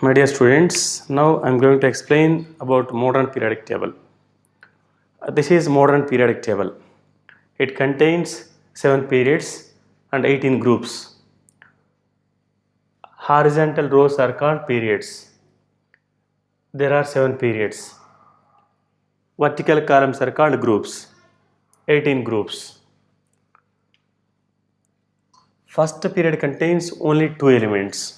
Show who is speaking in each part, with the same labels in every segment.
Speaker 1: My dear students, now I am going to explain about modern periodic table. This is modern periodic table. It contains 7 periods and 18 groups. Horizontal rows are called periods. There are 7 periods. Vertical columns are called groups. 18 groups. First period contains only 2 elements.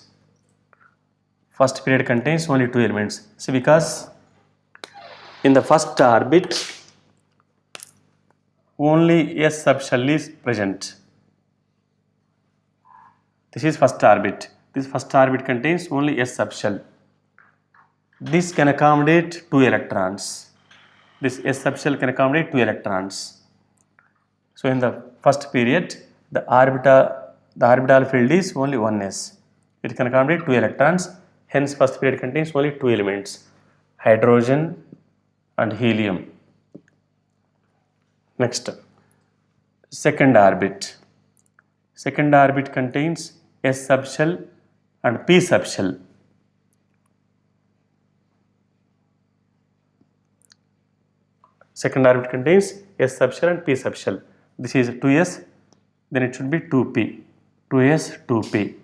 Speaker 1: First period contains only 2 elements. See, because in the first orbit only S subshell is present. This is first orbit. This first orbit contains only S subshell. This can accommodate 2 electrons. This S subshell can accommodate 2 electrons. So in the first period, the orbital field is only 1s. It can accommodate 2 electrons. Hence, first period contains only 2 elements: hydrogen and helium. Next, second orbit. Second orbit contains S subshell and P subshell. Second orbit contains S subshell and P subshell. This is 2s, then it should be 2p. 2s, 2p.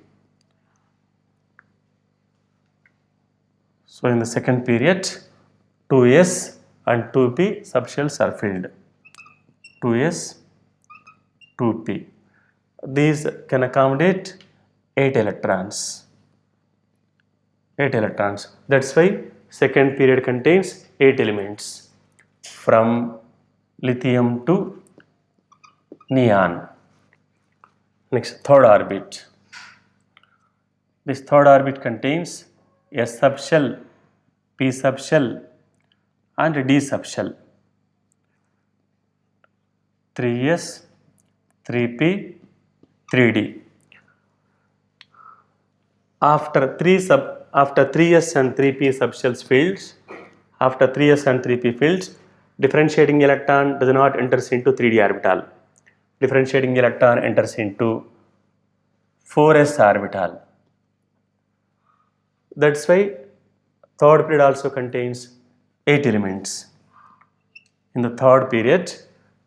Speaker 1: So in the second period, 2s and 2p subshells are filled. 2s, 2p. These can accommodate 8 electrons. 8 electrons. That's why second period contains 8 elements, from lithium to neon. Next, third orbit. This third orbit contains S subshell, P subshell and D subshell. 3s, 3p, 3d. After 3s and 3p subshells fields, after 3s and 3p fields, differentiating electron does not enters into 3d orbital. Differentiating electron enters into 4s orbital. That's why third period also contains 8 elements. In the third period,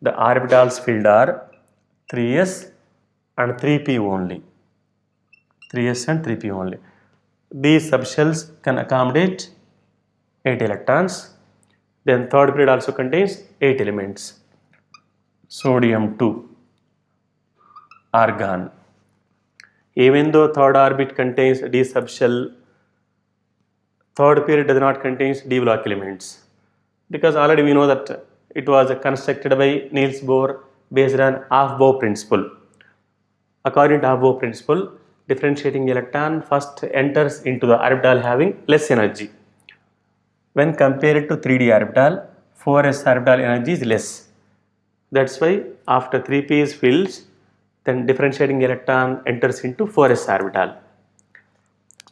Speaker 1: the orbitals filled are 3s and 3p only. 3s and 3p only. These subshells can accommodate 8 electrons. Then third period also contains 8 elements. Sodium 2, argon. Even though third orbit contains D subshell, third period does not contain D block elements, because already we know that it was constructed by Niels Bohr based on Aufbau principle. According to Aufbau principle, differentiating electron first enters into the orbital having less energy. When compared to 3d orbital, 4s orbital energy is less. That's why after 3p is filled, then differentiating electron enters into 4s orbital.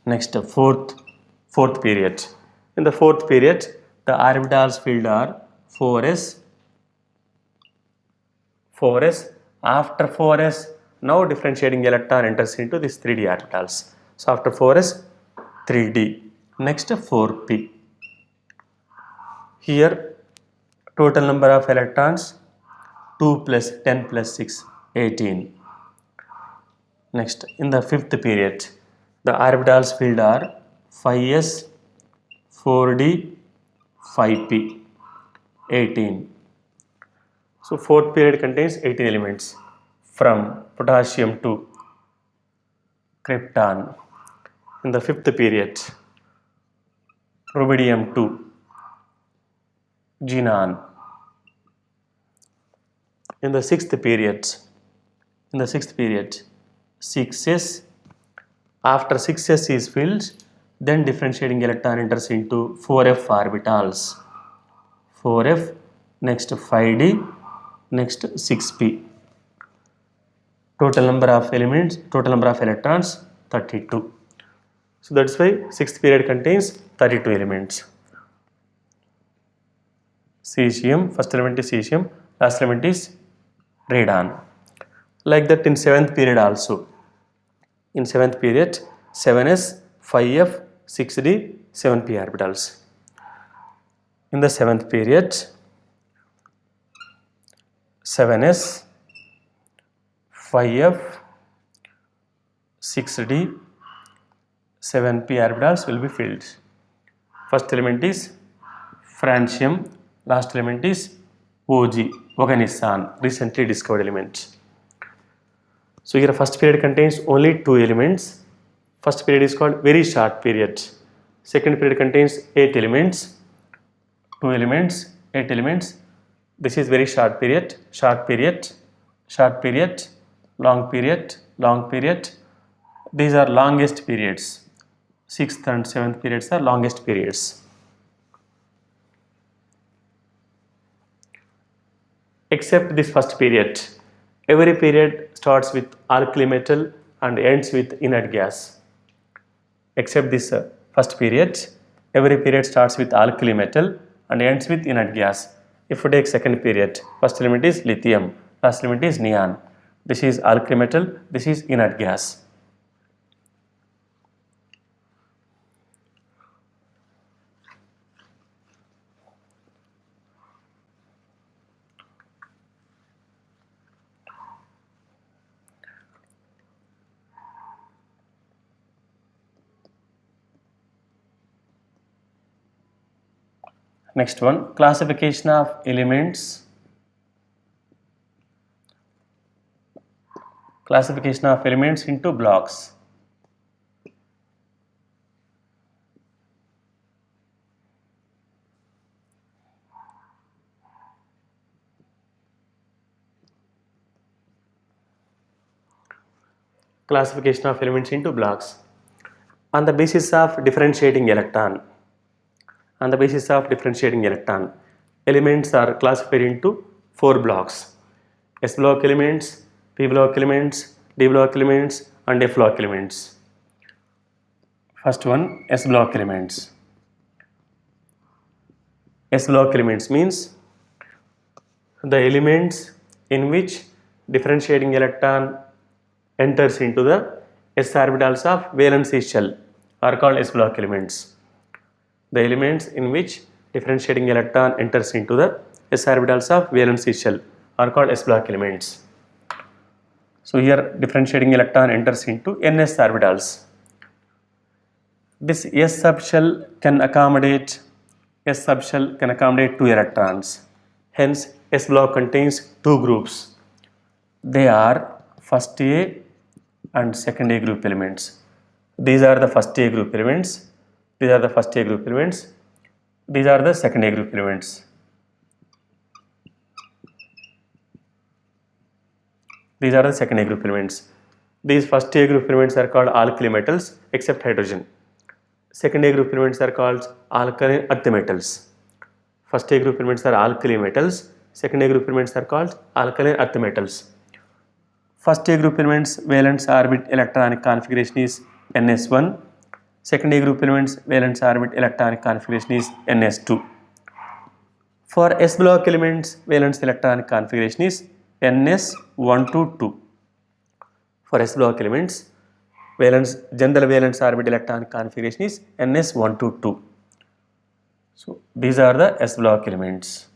Speaker 1: Next, fourth period. In the fourth period, the orbitals filled are 4s. After 4s, now differentiating electron enters into these 3d orbitals. So after 4s, 3d. Next, 4p. Here, total number of electrons 2 plus 10 plus 6, 18. Next, in the fifth period, the orbitals filled are 5s, 4d, 5p, 18. So fourth period contains 18 elements, from potassium to krypton. In the fifth period, rubidium to xenon. In the sixth period, 6s. After 6s is filled, then differentiating electron enters into 4f orbitals. 4f, next 5d, next 6p. Total number of electrons 32. So that's why 6th period contains 32 elements. Cesium, first element is cesium, last element is radon. Like that in 7th period also. In 7th period, 7s, 5f, 6d, 7p orbitals. In the 7th period, 7s, 5f, 6d, 7p orbitals will be filled. First element is francium, last element is Og, oganesson, recently discovered element. So here first period contains only 2 elements. First period is called very short period. Second period contains 8 elements, 2 elements, 8 elements. This is very short period, short period, short period, long period, long period. These are longest periods. 6th and 7th periods are longest periods. Except this first period, every period starts with alkali metal and ends with inert gas. Except this first period, every period starts with alkali metal and ends with inert gas. If we take second period, first element is lithium, last element is neon. This is alkali metal, this is inert gas. Next one, classification of elements. Classification of elements into blocks. Classification of elements into blocks. On the basis of differentiating electron. On the basis of differentiating electron, elements are classified into 4 blocks. S block elements, P block elements, D block elements and F block elements. First one, S block elements. S block elements means the elements in which differentiating electron enters into the s orbitals of valency shell are called s block elements. The elements in which differentiating electron enters into the s orbitals of valency shell are called s block elements. So here differentiating electron enters into ns orbitals. This s subshell can accommodate 2 electrons. Hence s block contains 2 groups. They are first A and second A group elements. These are the first A group elements. These are the first A group elements. These are the second A group elements. These are the second A group elements. These first A group elements are called alkali metals except hydrogen. Second A group elements are called alkaline earth metals. First A group elements are alkali metals. Second A group elements are called alkaline earth metals. First A group elements valence orbit electronic configuration is ns1. Second A group elements valence orbit electronic configuration is ns2. For s block elements valence electronic configuration is ns1 to 2. For s block elements general valence orbit electronic configuration is ns1 to 2. So these are the s block elements.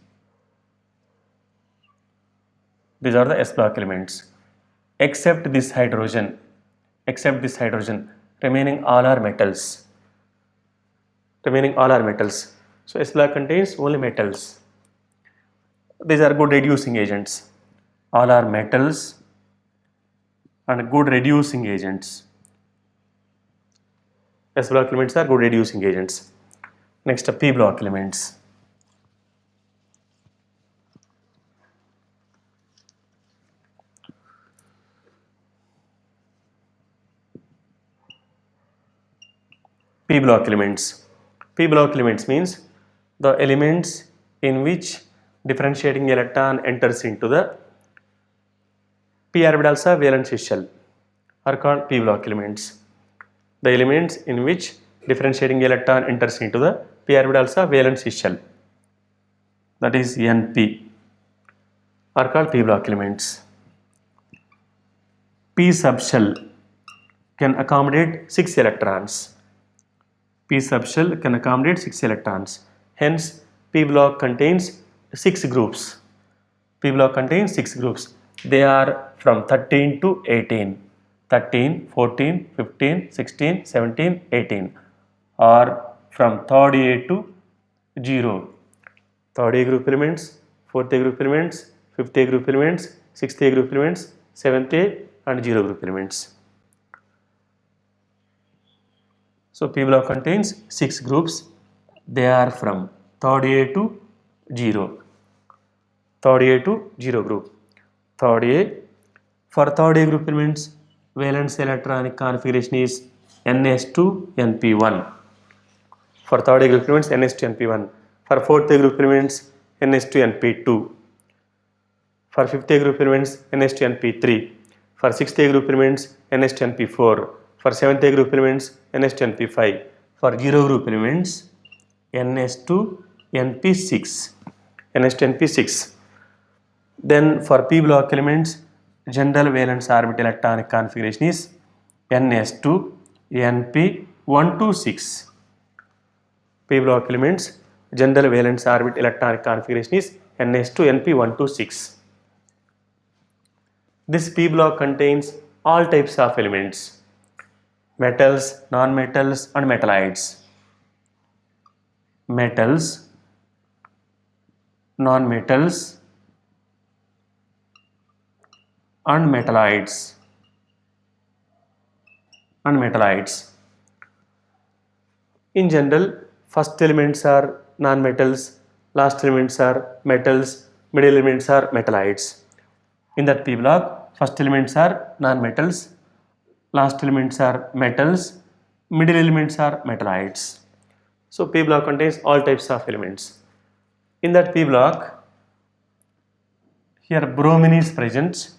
Speaker 1: These are the s block elements. Except this hydrogen, remaining all are metals. So S block contains only metals. These are good reducing agents. All are metals and good reducing agents. S block elements are good reducing agents. Next, P block elements. P block elements. P block elements means the elements in which differentiating electron enters into the p orbitals of valence shell are called P block elements. The elements in which differentiating electron enters into the p orbitals of valence shell, that is Np, are called P block elements. P subshell can accommodate 6 electrons. P p subshell can accommodate 6 electrons. Hence, p block contains 6 groups. P block contains 6 groups. They are from 13 to 18. 13, 14, 15, 16, 17, 18, or from third A to 0. Third A group elements, fourth A group elements, fifth A group elements, sixth A group elements, seventh A and 0 group elements. So P block contains 6 groups. They are from third A to 0. Third A to 0 group. Third A, for third A group elements, valence electronic configuration is ns2 np1. For third A group elements, ns2 np1. For fourth A group elements, ns2 np2. For fifth A group elements, ns2 np3. For sixth A group elements, ns2 np4. For seventh A group elements, ns2 np5. For 0 group elements, ns2 np6. ns2 np6. Then for p block elements, general valence orbital electronic configuration is ns2 np1 to 6. P block elements, general valence orbit electronic configuration is ns2 np1 to 6. This p block contains all types of elements: metals, non-metals and metalloids. Metals, non-metals and metalloids. In general, first elements are non-metals, last elements are metals, middle elements are metalloids. In that p block, first elements are non-metals, last elements are metals, middle elements are metalloids. So p block contains all types of elements. In that p block, here bromine is present.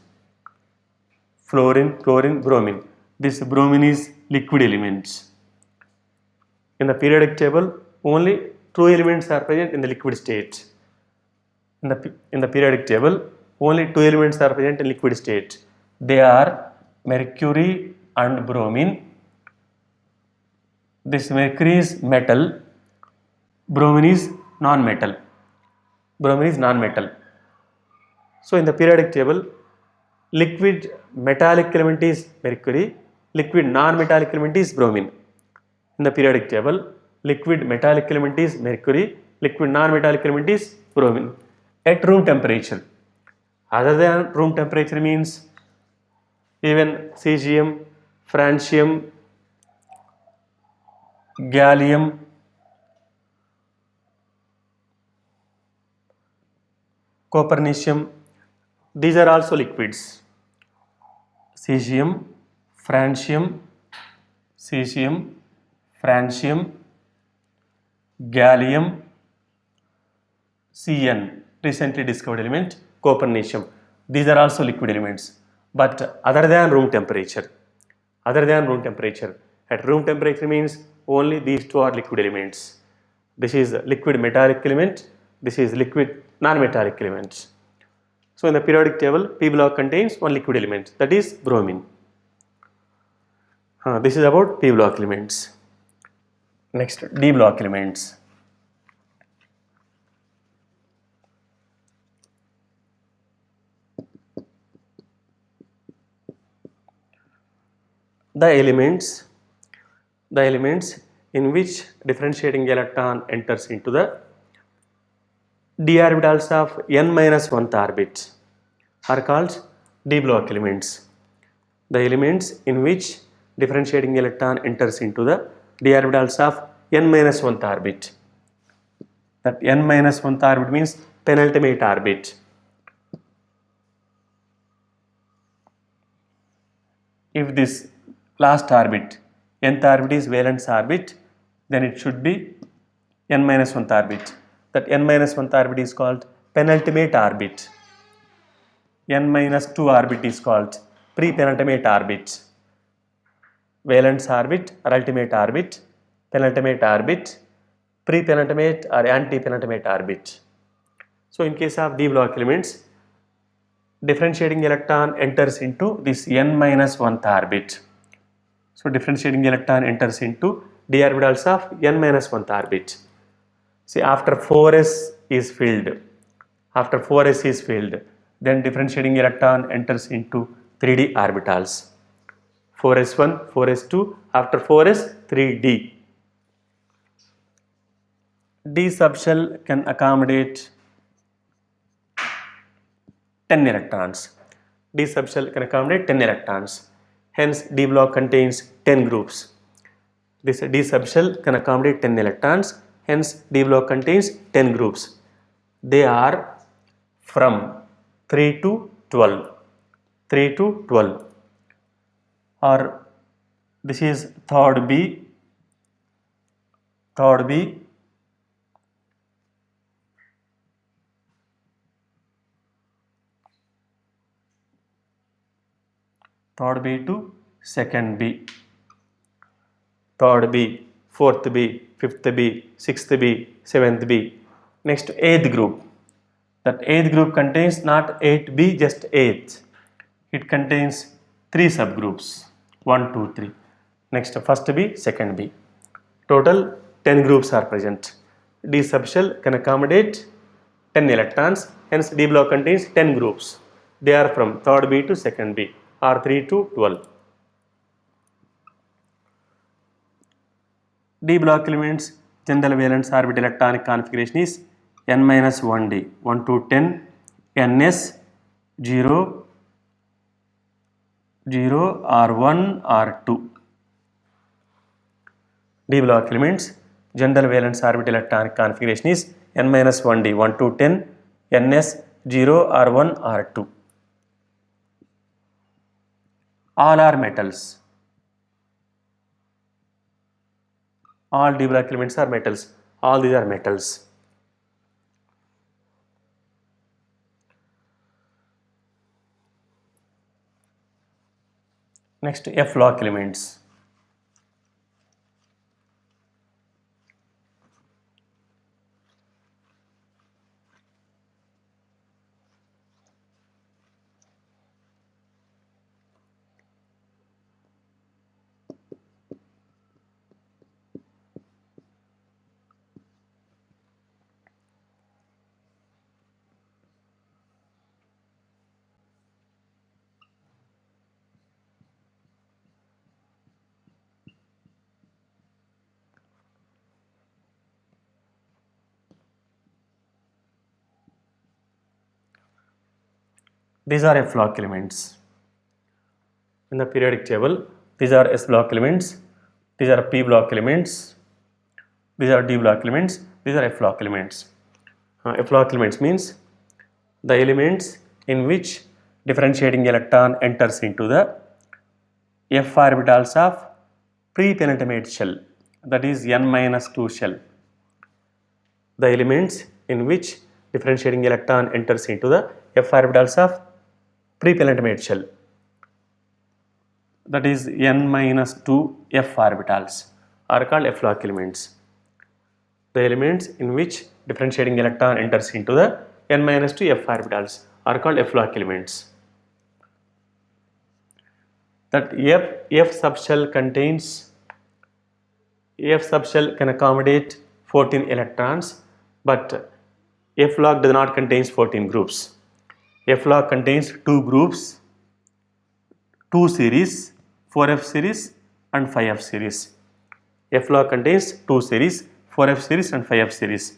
Speaker 1: Fluorine, chlorine, bromine. This bromine is liquid elements. In the periodic table, only 2 elements are present in the liquid state. In the periodic table, only 2 elements are present in liquid state. They are mercury and bromine. This mercury is metal, bromine is non-metal. So in the periodic table, liquid metallic element is mercury, liquid non-metallic element is bromine. In the periodic table, liquid metallic element is mercury, liquid non-metallic element is bromine at room temperature. Other than room temperature means even cesium, francium, gallium, copernicium, these are also liquids. Cesium, francium, gallium, Cn, recently discovered element, copernicium. These are also liquid elements, but other than room temperature. At room temperature means only these two are liquid elements. This is liquid metallic element, this is liquid non-metallic elements. So in the periodic table, p block contains one liquid element, that is bromine. This is about p block elements. Next, d block elements. The elements in which differentiating electron enters into the d orbitals of n-1th orbit are called d block elements. The elements in which differentiating electron enters into the d orbitals of n-1th orbit. That n-1th orbit means penultimate orbit. If this last orbit, nth orbit is valence orbit, then it should be n-1th orbit. That n-1th orbit is called penultimate orbit. n-2 orbit is called pre-penultimate orbit. Valence orbit or ultimate orbit, penultimate orbit, pre-penultimate or anti-penultimate orbit. So in case of d block elements, differentiating electron enters into this n-1th orbit. So differentiating electron enters into d orbitals of n minus 1th orbit. See, after 4s is filled, then differentiating electron enters into 3d orbitals. 4s1, 4s2, after 4s, 3d. D subshell can accommodate 10 electrons. D subshell can accommodate 10 electrons. Hence, D block contains 10 groups. This D subshell can accommodate 10 electrons. Hence, D block contains 10 groups. They are from 3 to 12. 3 to 12. Or this is third B, third B, third B to second B, third B, fourth B, fifth B, sixth B, seventh B. Next, eighth group. That eighth group contains not 8B, just 8. It contains 3 subgroups, 1, 2, 3. Next, first B, second B. Total 10 groups are present. D subshell can accommodate 10 electrons, hence D block contains 10 groups. They are from third B to second B, or 3 to 12. D block elements general valence orbital electronic configuration is n minus 1d, 1 to 10, ns 0, 0 or 1 or 2. D block elements general valence orbital electronic configuration is n minus 1d, 1 to 10, ns 0 or 1 or 2. All are metals. All D block elements are metals. All these are metals. Next, F block elements. These are F block elements. In the periodic table, these are S block elements, these are P block elements, these are D block elements, these are F block elements. F block elements means the elements in which differentiating electron enters into the F orbitals of pre-penultimate shell, that is n minus 2 shell. The elements in which differentiating electron enters into the F orbitals of pre-penultimate shell, that is n minus 2 F orbitals, are called F block elements. The elements in which differentiating electron enters into the n minus 2 F orbitals are called F block elements. That F subshell can accommodate 14 electrons, but F block does not contain 14 groups. F block contains 2 groups, 2 series, 4F series and 5F series. F block contains 2 series, 4F series and 5F series.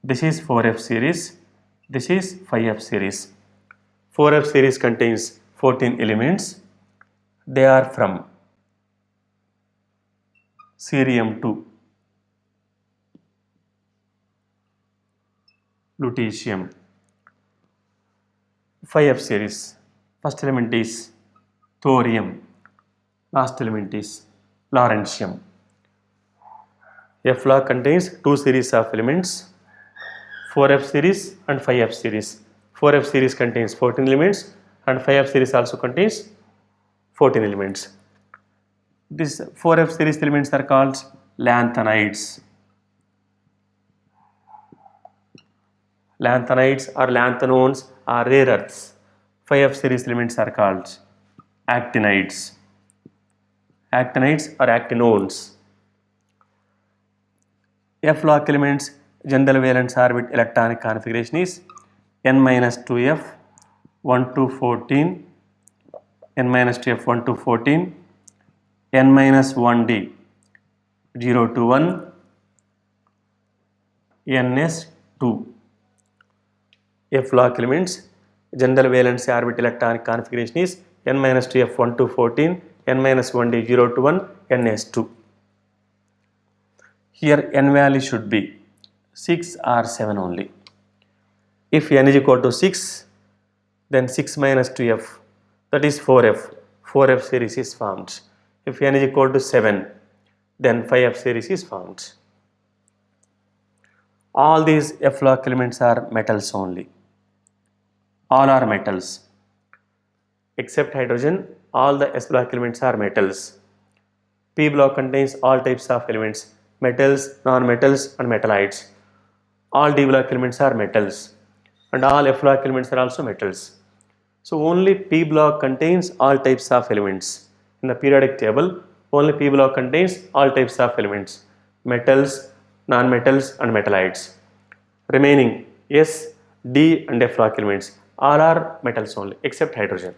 Speaker 1: This is 4F series, this is 5F series. 4F series contains 14 elements. They are from cerium 2, lutetium. 5F series, first element is thorium, last element is lawrencium. F block contains 2 series of elements, 4F series and 5F series. 4F series contains 14 elements and 5F series also contains 14 elements. These 4F series elements are called lanthanides. Lanthanides or lanthanones are rare earths. 5F series elements are called actinides. Actinides or actinones. F lock elements general valence orbit electronic configuration is n minus 2f 1 to 14, n minus 2f 1 to 14, n minus 1d 0 to 1, ns 2. F lock elements general valence orbit electronic configuration is n minus 2f 1 to 14, n minus 1d 0 to 1, ns 2. Here n value should be 6 or 7 only. If n is equal to 6, then 6 minus 2f, that is 4f. 4f series is formed. If n is equal to 7, then 5f series is formed. All these F lock elements are metals only. All are metals. Except hydrogen, all the S block elements are metals. P block contains all types of elements, metals, non-metals and metallites. All D block elements are metals and all F block elements are also metals. So only P block contains all types of elements. In the periodic table, only P block contains all types of elements, metals, non-metals and metallites. Remaining S, D and F lock elements all are metals only except hydrogen.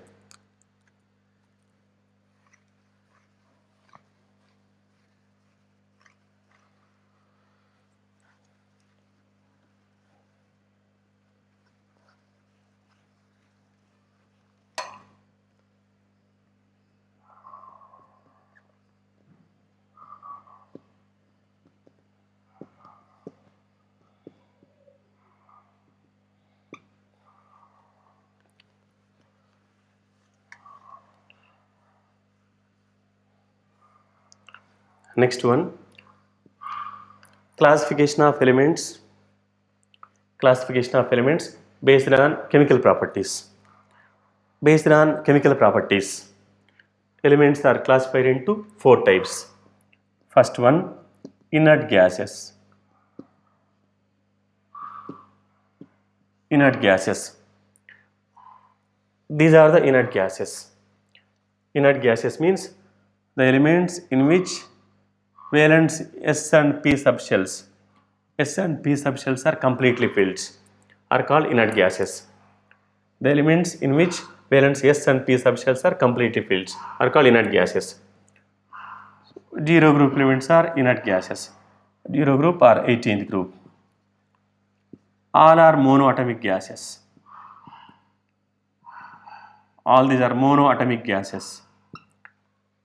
Speaker 1: Next one, classification of elements. Classification of elements based on chemical properties. Based on chemical properties, elements are classified into 4 types. First one, inert gases. Inert gases. These are the inert gases. Inert gases means the elements in which valence S and P subshells, S and P subshells are completely filled, are called inert gases. The elements in which valence S and P subshells are completely filled are called inert gases. Zero group elements are inert gases. Zero group or 18th group. All are monoatomic gases. All these are monoatomic gases.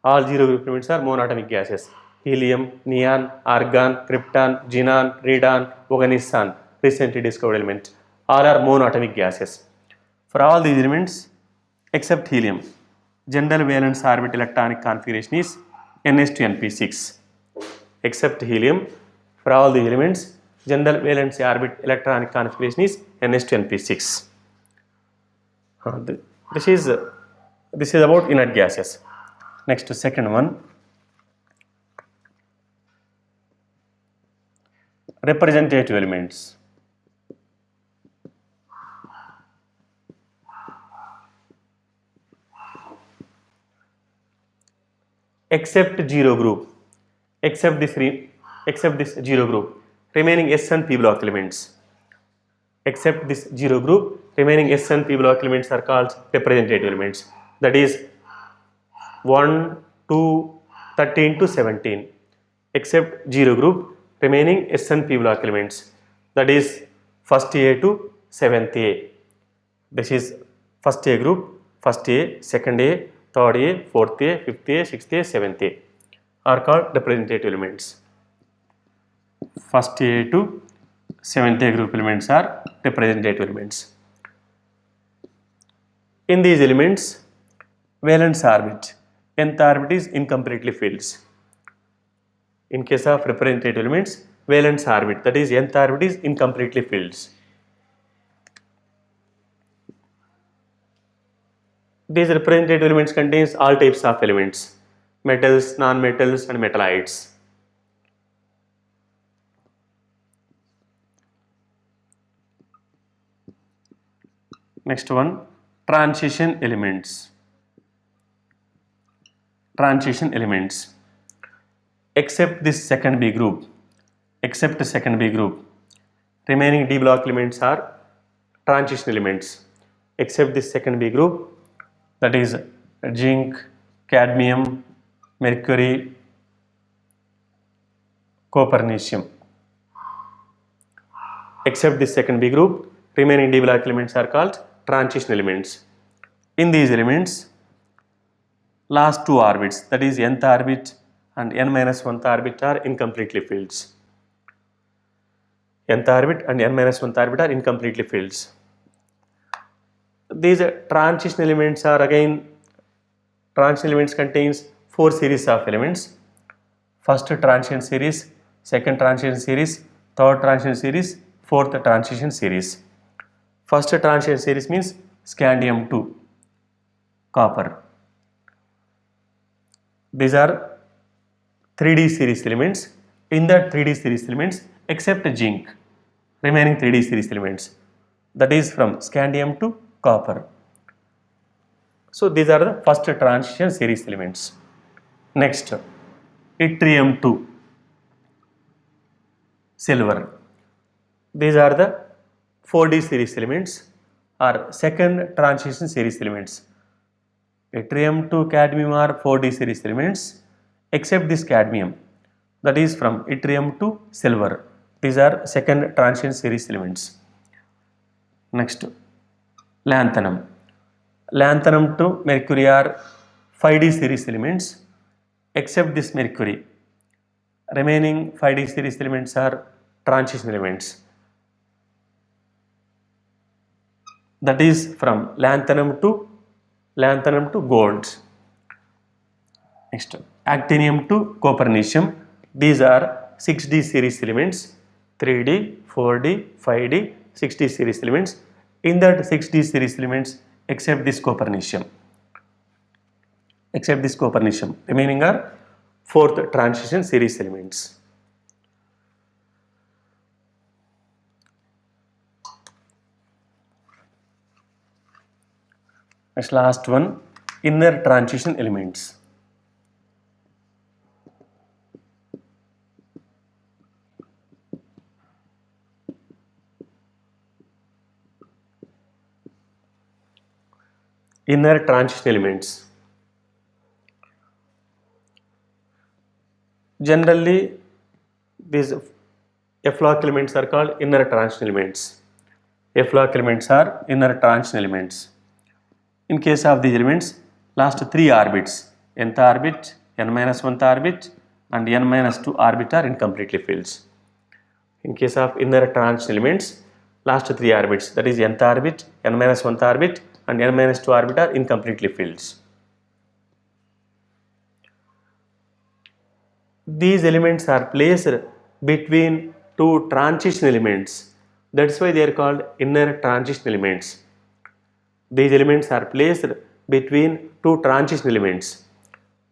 Speaker 1: All zero group elements are monoatomic gases. Helium, neon, argon, krypton, xenon, radon, oganesson, recently discovered element. All are monoatomic gases. For all these elements except helium, general valence orbit electronic configuration is ns2np6. Except helium, for all the elements, general valence orbit electronic configuration is ns2np6. This is about inert gases. Next, second one, representative elements. Except zero group, except this zero group, remaining S and P block elements. Except this zero group, remaining S and P block elements are called representative elements. That is 1, 2, 13 to 17. Except zero group, remaining S and P block elements. That is first A to 7th A. This is first A group, first A, second A, third A, fourth A, fifth A, sixth A, seventh A are called representative elements. First A to 7th A group elements are representative elements. In these elements, valence orbit, nth orbit is incompletely filled. In case of representative elements, valence orbit, that is nth orbit is incompletely filled. These representative elements contains all types of elements, metals, non-metals and metallites. Next one, transition elements. Transition elements. Except this second B group, except second B group. Remaining D block elements are transition elements except this second B group, that is zinc, cadmium, mercury, copernicium. Except this second B group, remaining D block elements are called transition elements. In these elements, last two orbits, that is nth orbit and n-1th orbit are incompletely fields. Nth orbit and n-1th orbit are incompletely fields. These transition elements are again, transition elements contains four series of elements. First transition series, second transition series, third transition series, fourth transition series. First transition series means scandium 2, copper. These are 3D series elements. In that 3D series elements, except zinc, remaining 3D series elements, that is from scandium to copper. So these are the first transition series elements. Next, yttrium 2, silver. These are the 4D series elements or second transition series elements. Yttrium 2, cadmium are 4D series elements except this cadmium, that is from yttrium to silver. These are second transition series elements. Next, lanthanum. Lanthanum to mercury are 5D series elements except this mercury. Remaining 5D series elements are transition elements, that is from lanthanum to gold. Next, actinium to copernicium. These are 6D series elements, 3D, 4D, 5D, 6D series elements. In that 6D series elements, except this copernicium. Remaining are fourth transition series elements. Next, last one, inner transition elements. Inner transition elements. Generally, these F-lock elements are called inner transition elements. F-lock elements are inner transition elements. In case of these elements, last three orbits, nth orbit, n-1th orbit and n-2 orbit are incompletely fields. In case of inner transition elements, last three orbits, that is nth orbit, n-1th orbit and n-2 orbit are incompletely fields. These elements are placed between two transition elements. That's why they are called inner transition elements. These elements are placed between two transition elements.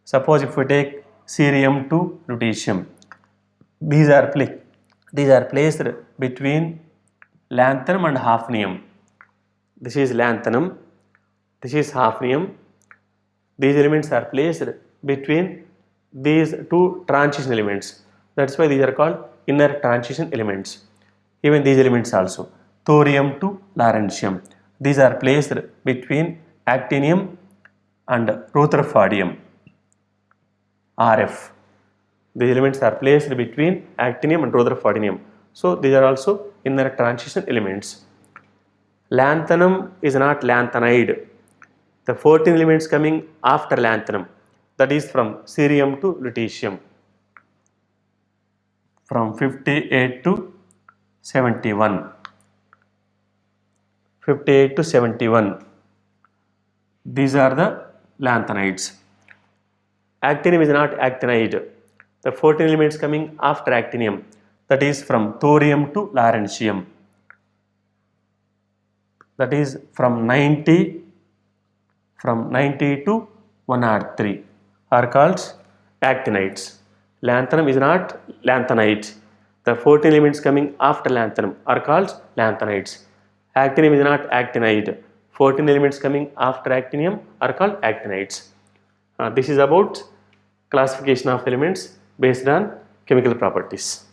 Speaker 1: Suppose if we take cerium to lutetium, these are placed between lanthanum and hafnium. This is lanthanum, this is hafnium. These elements are placed between these two transition elements. That's why these are called inner transition elements. Even these elements also, thorium to lawrencium, these are placed between actinium and rutherfordium, RF. These elements are placed between actinium and rutherfordium. So these are also inner transition elements. Lanthanum is not lanthanide. The 14 elements coming after lanthanum, that is from cerium to lutetium, from 58 to 71. 58 to 71. These are the lanthanides. Actinium is not actinide. The 14 elements coming after actinium, that is from thorium to lawrencium, that is from 90 to 103 are called actinides. Lanthanum is not lanthanide. The 14 elements coming after lanthanum are called lanthanides. Actinium is not actinide. 14 elements coming after actinium are called actinides. This is about classification of elements based on chemical properties.